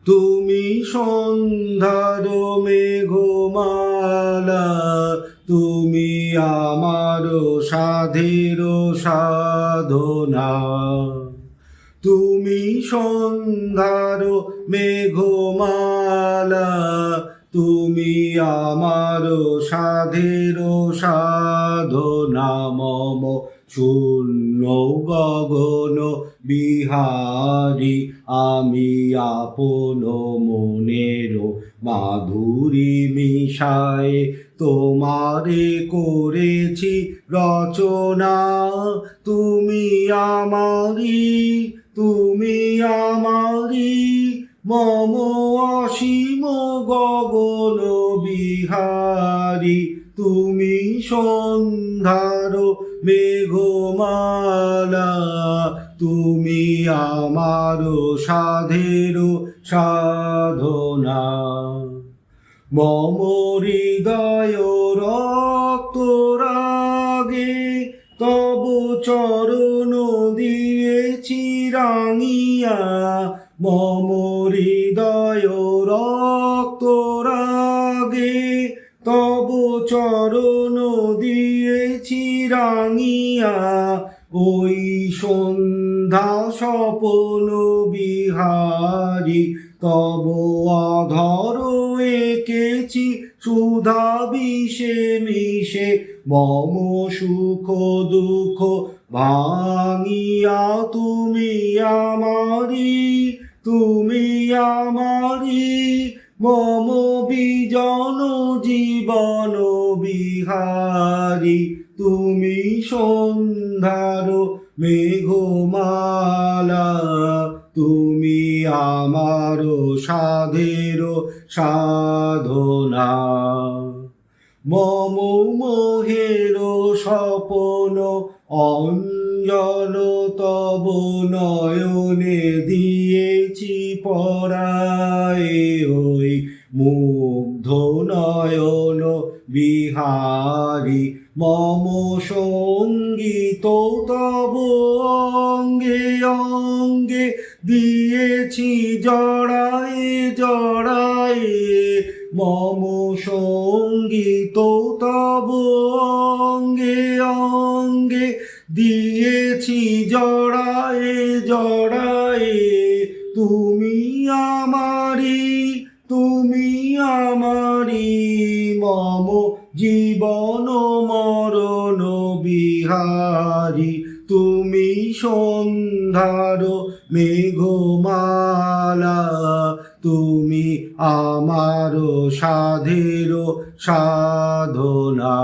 তুমি সন্ধ্যার মেঘমালা, তুমি আমার সাধের সাধনা। তুমি সন্ধ্যার মেঘমালা, তুমি আমার সাধের সাধনা। মম শূন্য গগন বিহারী, আমি আপন মনের মাধুরী মিশায় তোমারে করেছি রচনা। তুমি আমারি, তুমি আমারি, মম অসীম গগন বিহারী। তুমি সন্ধ্যার মেঘমালা, তুমি আমার সাধের সাধনা। মম হৃদয় রক্ত রাগে, তব চরণ দিয়েছি রাঙিয়া। মম হৃদয় রক্ত রাগে, তব চরণ দিয়েছি রাঙিয়া। ওই সন্ধ্যা স্বপন বিহারী, তব অধর এঁকেছি সুধা বিষে মিশে। মম সুখ দুঃখ ভাঙিয়া তুমি আমারি, তুমি আমারি, মম বিজন জীবন বিহারী। তুমি সন্ধ্যার মেঘমালা, তুমি আমার সাধের সাধনা। মম মোহের স্বপন অঞ্জন, তব নয়নে দিয়েছি পরায়। ওই মুগ্ধ নয়ন বিহারী, মম সঙ্গীত তব অঙ্গে অঙ্গে দিয়েছি জড়ায়ে জড়ায়ে। মম সঙ্গীত তব অঙ্গে অঙ্গে দিয়েছি জড়ায়ে জড়ায়ে। তুমি আমারি, তুমি আমারি, মম জীবন মরণ বিহারী। তুমি সন্ধ্যার মেঘমালা, তুমি আমার সাধের সাধনা।